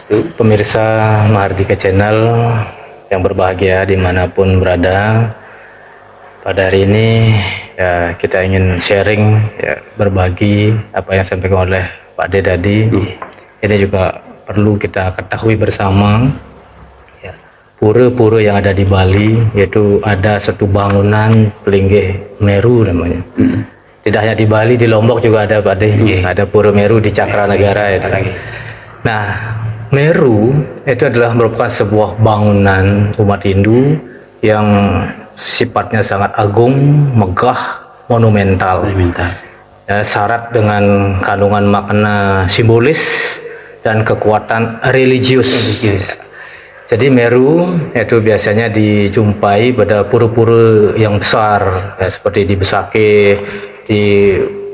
Pemirsa Mahardika Channel yang berbahagia dimanapun berada, pada hari ini ya kita ingin sharing, ya, berbagi apa yang disampaikan oleh Pak De tadi. Ini juga perlu kita ketahui bersama, ya, pura-pura yang ada di Bali, yaitu ada satu bangunan Pelinggih Meru namanya. Tidak hanya di Bali, di Lombok juga ada, Pak De. Ada Pura Meru di Cakranagara itu. Nah, Meru itu adalah merupakan sebuah bangunan umat Hindu yang sifatnya sangat agung, megah, monumental. Ya, syarat dengan kandungan makna simbolis dan kekuatan religius. Jadi Meru itu biasanya dijumpai pada pura-pura yang besar, ya, seperti di Besakih, di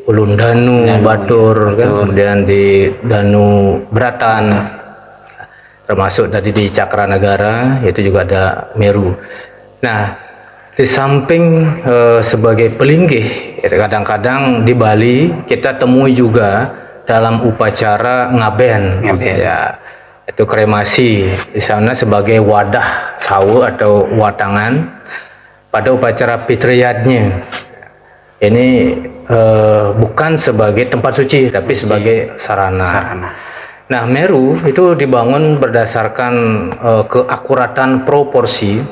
Ulun Danu, Batur, kan? Kemudian di Danu Beratan, termasuk tadi di Cakranagara itu juga ada Meru. Nah, di samping sebagai pelinggih, kadang-kadang di Bali kita temui juga dalam upacara ngaben. Ya, itu kremasi di sana sebagai wadah sawu atau watangan pada upacara fitriyatnya. Ini bukan sebagai tempat suci, tapi sebagai sarana. Nah, Meru itu dibangun berdasarkan keakuratan proporsi,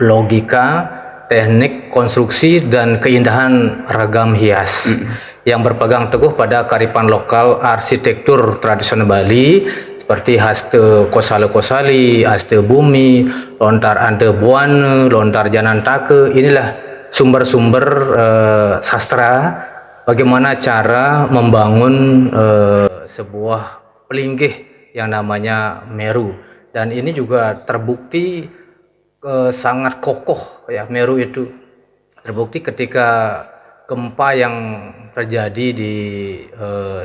logika, teknik konstruksi, dan keindahan ragam hias yang berpegang teguh pada kearifan lokal arsitektur tradisional Bali seperti haste kosale-kosali, haste bumi, lontar ande buana, lontar janantake. Inilah sumber-sumber sastra bagaimana cara membangun sebuah pelinggih yang namanya Meru, dan ini juga terbukti sangat kokoh, ya. Meru itu terbukti ketika gempa yang terjadi di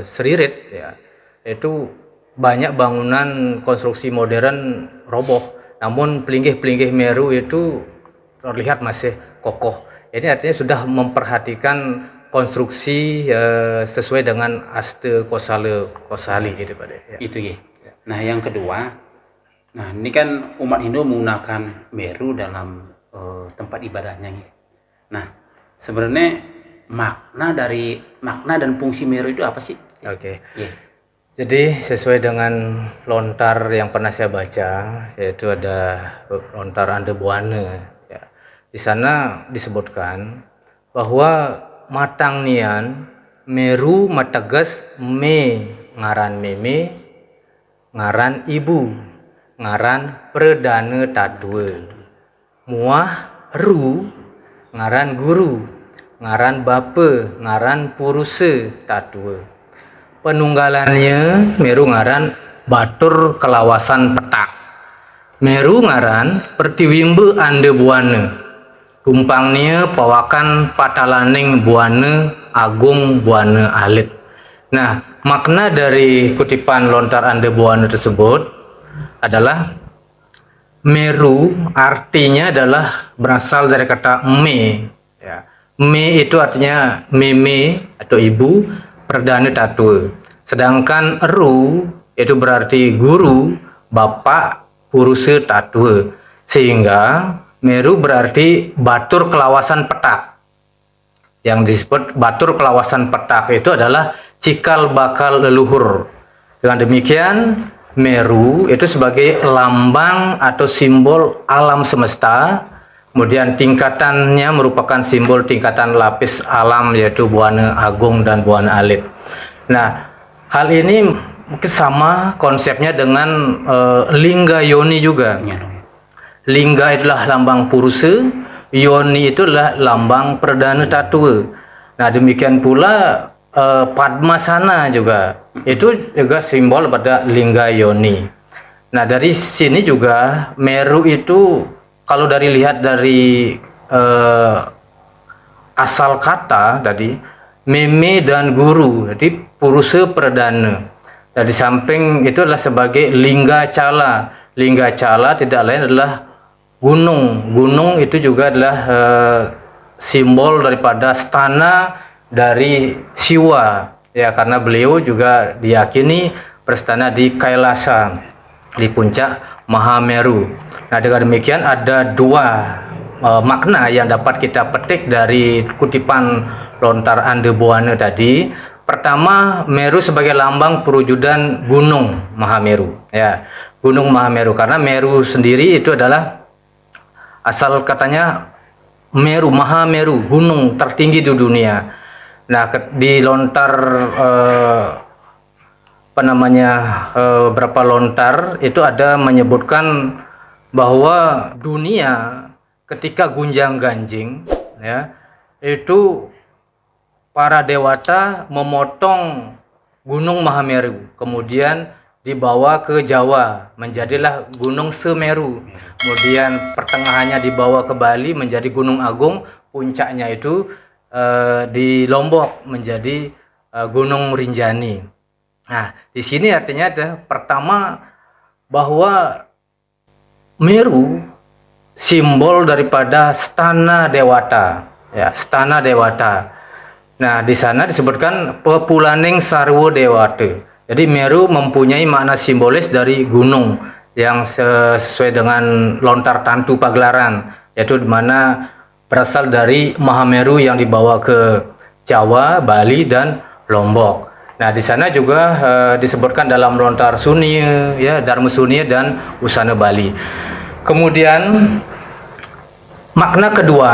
Seririt, ya, itu banyak bangunan konstruksi modern roboh, namun pelinggih-pelinggih Meru itu terlihat masih kokoh. Ini artinya sudah memperhatikan konstruksi sesuai dengan aste kosali gitu, Pak De. Ya. Itu ya. Nah, yang kedua, nah ini kan umat Hindu menggunakan Meru dalam tempat ibadahnya. Nah, sebenarnya makna dan fungsi Meru itu apa sih? Oke. Jadi sesuai dengan lontar yang pernah saya baca, yaitu ada lontar Ande Buana. Ya. Di sana disebutkan bahwa matang nian Meru mateges me ngaran meme, ngaran ibu, ngaran perdana tadwe, muah ru ngaran guru, ngaran bapa, ngaran purusa tadwe. Penunggalannya Meru ngaran batur kelawasan petak, Meru ngaran pertiwimbe ande buana, tumpangnya pawakan patalaning buana agung buana alit. Nah, makna dari kutipan lontar ande buana tersebut adalah Meru artinya adalah berasal dari kata me, ya. Me itu artinya meme atau ibu, perdana tatwa. Sedangkan ru itu berarti guru, bapak, purusa tatwa. Sehingga Meru berarti batur kelawasan petak. Yang disebut batur kelawasan petak itu adalah cikal bakal leluhur. Dengan demikian, Meru itu sebagai lambang atau simbol alam semesta. Kemudian tingkatannya merupakan simbol tingkatan lapis alam, yaitu Buana Agung dan Buana Alit. Nah, hal ini mungkin sama konsepnya dengan Lingga Yoni juga. Lingga itulah lambang purusa, Yoni itulah lambang perdana tatwa. Nah, demikian pula Padmasana juga, itu juga simbol pada Lingga Yoni. Nah, dari sini juga Meru itu kalau lihat dari asal kata tadi meme dan guru, jadi purusa perdana. Dan di samping itu adalah sebagai Lingga Cala. Lingga Cala tidak lain adalah gunung. Gunung itu juga adalah simbol daripada stana dari Siwa, ya, karena beliau juga diyakini berstana di Kailasa. di puncak Mahameru. Nah, dengan demikian ada dua makna yang dapat kita petik dari kutipan lontar Ande Buana tadi. Pertama, Meru sebagai lambang perwujudan Gunung Mahameru, ya, Gunung Mahameru, karena Meru sendiri itu adalah asal katanya Meru, Mahameru, gunung tertinggi di dunia. Nah, di lontar berapa lontar itu ada menyebutkan bahwa dunia ketika gunjang ganjing, ya, itu para dewata memotong Gunung Mahameru, kemudian dibawa ke Jawa, menjadilah Gunung Semeru. Kemudian pertengahannya dibawa ke Bali menjadi Gunung Agung, puncaknya itu di Lombok menjadi Gunung Rinjani. Nah, di sini artinya ada pertama bahwa Meru simbol daripada stana dewata, ya, stana dewata. Nah, di sana disebutkan Pepulaning Sarwo Dewata. Jadi Meru mempunyai makna simbolis dari gunung yang sesuai dengan lontar Tantu Pagelaran, yaitu di mana berasal dari Mahameru yang dibawa ke Jawa, Bali, dan Lombok. Nah, di sana juga disebutkan dalam lontar Sunia, ya, Dharma Sunia dan Usana Bali. Kemudian makna kedua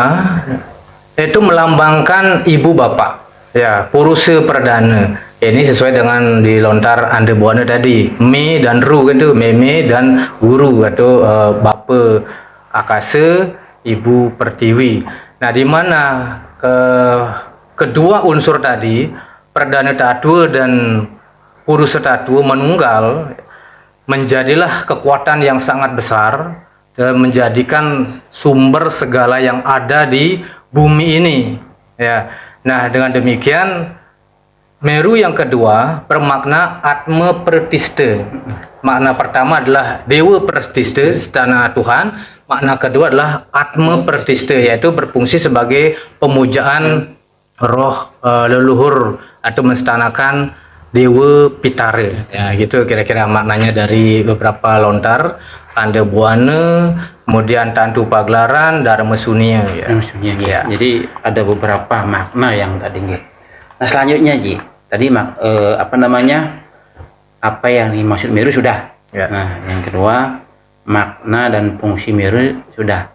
itu melambangkan ibu bapak, ya, Purusa Perdana. Ini sesuai dengan di lontar Ande Buana tadi, Me dan Ru itu, Meme dan Guru atau bapa Akasa, ibu Pertiwi. Nah, di mana kedua unsur tadi, Perdana Tattwa dan Purusa Tattwa menunggal, menjadilah kekuatan yang sangat besar dan menjadikan sumber segala yang ada di bumi ini, ya. Nah, dengan demikian Meru yang kedua bermakna Atma Pratistha. Makna pertama adalah Dewa Pratistha, stana Tuhan. Makna kedua adalah Atma Pratistha, yaitu berfungsi sebagai pemujaan roh leluhur atau menstanakan Dewa Pitara. Ya, gitu kira-kira maknanya dari beberapa lontar Ande Buana, kemudian Tantu Pagelaran, Dharma Sunia, ya. Ya. Jadi ada beberapa makna yang tadi. Nah, selanjutnya Ji, tadi apa yang dimaksud Meru sudah. Ya. Nah, yang kedua makna dan fungsi Meru sudah.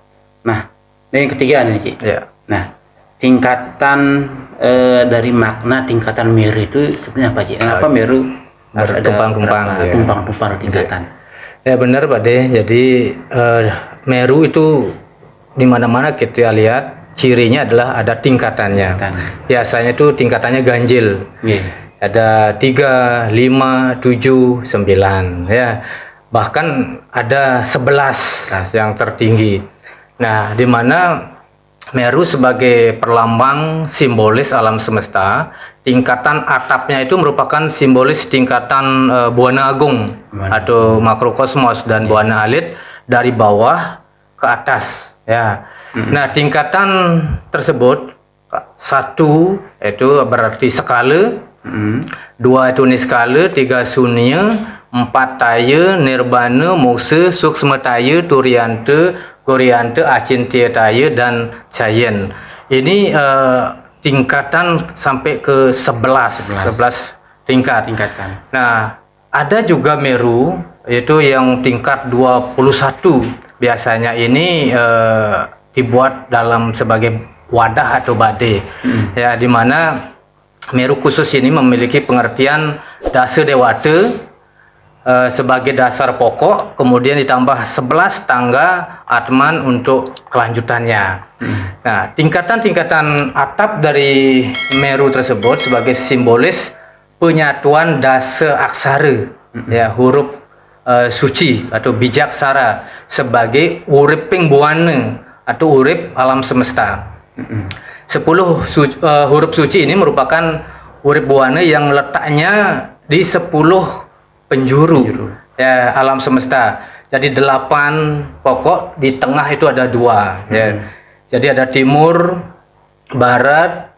Nah, ini yang ketiga nih Ji. Ya. Nah, tingkatan dari makna tingkatan Meru itu sebenarnya apa Ji? Kenapa Meru Ada tumpang-tumpang, ya. Tumpang-tumpang tingkatan? Ya, benar Pak De. Jadi Meru itu di mana-mana kita lihat cirinya adalah ada tingkatannya. Biasanya itu tingkatannya ganjil. Ada 3, 5, 7, 9, ya. Bahkan ada 11 yang tertinggi. Nah, di mana Meru sebagai perlambang simbolis alam semesta, tingkatan atapnya itu merupakan simbolis tingkatan Buana Agung atau makrokosmos, dan Buana Alit dari bawah ke atas, ya. Nah, tingkatan tersebut, 1 itu berarti skala, 2 itu niskala, 3 sunya, 4 taya, nirbana, moksa, suksma taya, turyanta, koryanta, acintya taya, dan cayen. Ini tingkatan sampai ke 11 tingkatan. Nah, ada juga Meru yaitu yang tingkat 21. Biasanya ini dibuat dalam sebagai wadah atau bade, ya, di mana Meru khusus ini memiliki pengertian dasa dewata sebagai dasar pokok, kemudian ditambah 11 tangga atman untuk kelanjutannya. Nah, tingkatan-tingkatan atap dari Meru tersebut sebagai simbolis penyatuan dasa aksara, ya, huruf suci atau bijaksara sebagai uriping buana atau urip alam semesta. 10 huruf suci ini merupakan urip buana yang letaknya di 10 penjuru, ya, alam semesta. Jadi 8 pokok, di tengah itu ada 2, ya. Jadi ada timur, barat,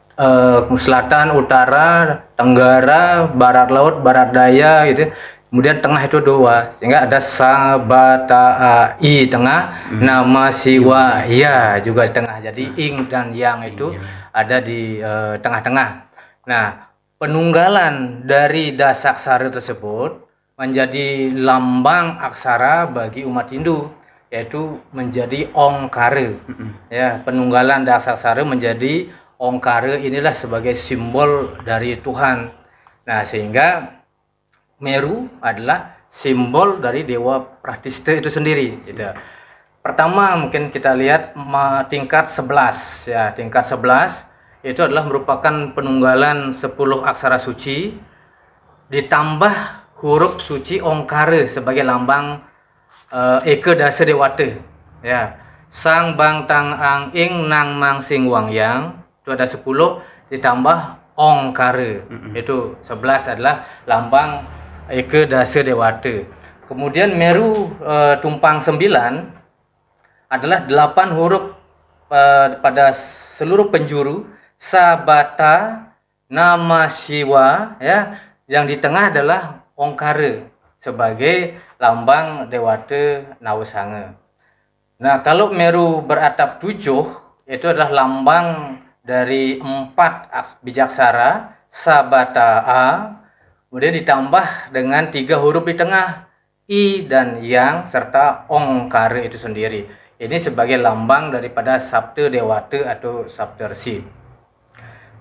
selatan, utara, tenggara, barat laut, barat daya, gitu. kemudian tengah itu dua, sehingga ada Sabata I tengah, Nama Siwa Ya juga di tengah. Jadi ing dan yang itu ada di tengah-tengah. Nah, penunggalan dari dasaksara tersebut menjadi lambang aksara bagi umat Hindu, yaitu menjadi Ongkara. Ya, penunggalan dasaksara menjadi Ongkara inilah sebagai simbol dari Tuhan. Nah, sehingga Meru adalah simbol dari Dewa Pratistha itu sendiri. Gitu. Pertama mungkin kita lihat tingkat 11. Ya, tingkat 11 itu adalah merupakan penunggalan 10 aksara suci ditambah huruf suci Ongkara sebagai lambang Eka Dasa Dewata. Ya. Sang Bang Tang Ang Ing Nang Mang Sing Wang Yang itu ada 10 ditambah Ongkara. Itu 11 adalah lambang Eka Dasa Dewata. Kemudian Meru tumpang 9 adalah 8 huruf pada seluruh penjuru Sabata Nama Siwa, ya, yang di tengah adalah Ongkara sebagai lambang Dewata Nawasanga. Nah, kalau Meru beratap 7 itu adalah lambang dari 4 bijaksara Sabata A, kemudian ditambah dengan 3 huruf di tengah, I dan Yang, serta Ongkara itu sendiri. Ini sebagai lambang daripada Sabta Dewata atau Saptarsi.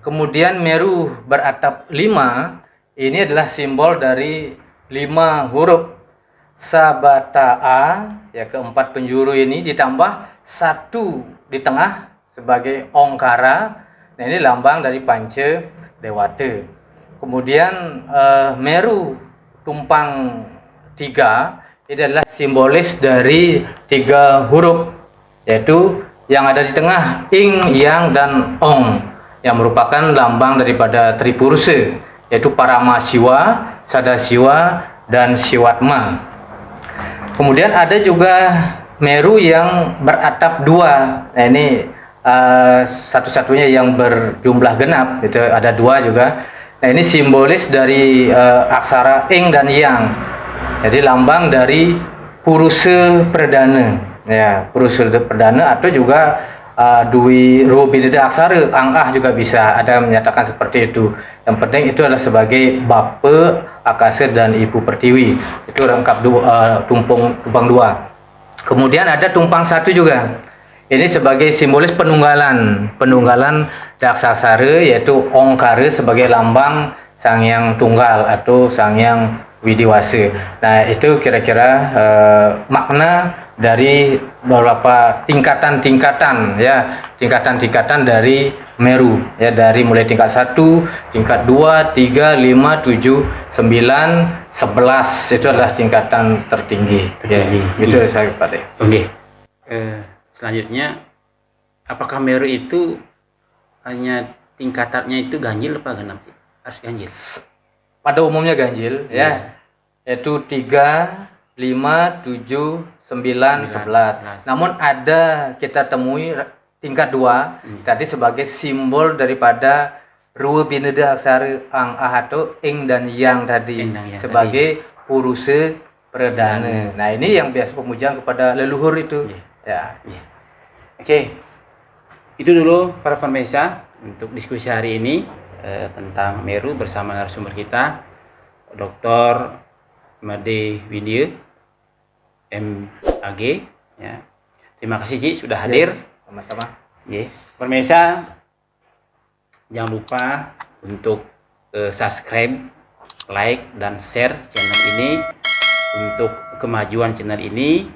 Kemudian Meru beratap 5, ini adalah simbol dari 5 huruf Sabata A, ya, keempat penjuru ini ditambah 1 di tengah sebagai Ongkara. Nah, ini lambang dari Panca Dewata. Kemudian Meru tumpang 3 ini adalah simbolis dari 3 huruf, yaitu yang ada di tengah Ing, Yang, dan Ong, yang merupakan lambang daripada Tripurusa, yaitu Paramasiwa, Sadasiwa, dan Siwatma. Kemudian ada juga Meru yang beratap 2. Nah, ini satu-satunya yang berjumlah genap, itu ada 2 juga. Nah, ini simbolis dari aksara Ing dan Yang. Jadi lambang dari Purusa Perdana. Ya, Purusa Perdana atau juga Dwi Rubidada Aksara, Ang-ah juga bisa. Ada menyatakan seperti itu. Yang penting itu adalah sebagai Bapa Akasa dan Ibu Pertiwi. Itu lengkap tumpang 2. Kemudian ada tumpang 1 juga. Ini sebagai simbolis penunggalan dasaksara, yaitu Ongkara sebagai lambang Sang Hyang Tunggal atau Sang Hyang Widiwasa. Nah, itu kira-kira makna dari beberapa tingkatan-tingkatan, ya, tingkatan-tingkatan dari Meru, ya, dari mulai tingkat 1, tingkat 2, 3, 5, 7, 9, 11 itu adalah tingkatan tertinggi. Ya, itu saya Pak. Oke. Selanjutnya, apakah Meru itu hanya tingkatannya itu ganjil apa genap sih? Harus ganjil. Pada umumnya ganjil, ya, yaitu 3, 5, 7, 9, 11. Namun ada kita temui tingkat 2 tadi sebagai simbol daripada Rua Bineda Aksara Ang-ah atau Ing dan Yang tadi, sebagai Purusa Perdana. Nah, ini yang biasa pemujaan kepada leluhur itu. Ya. Oke. Itu dulu para pemirsa untuk diskusi hari ini tentang Meru bersama narasumber kita Dr. Made Widya MAG, ya. Terima kasih Ci sudah hadir. Sama-sama. Ya. Pemirsa jangan lupa untuk subscribe, like, dan share channel ini untuk kemajuan channel ini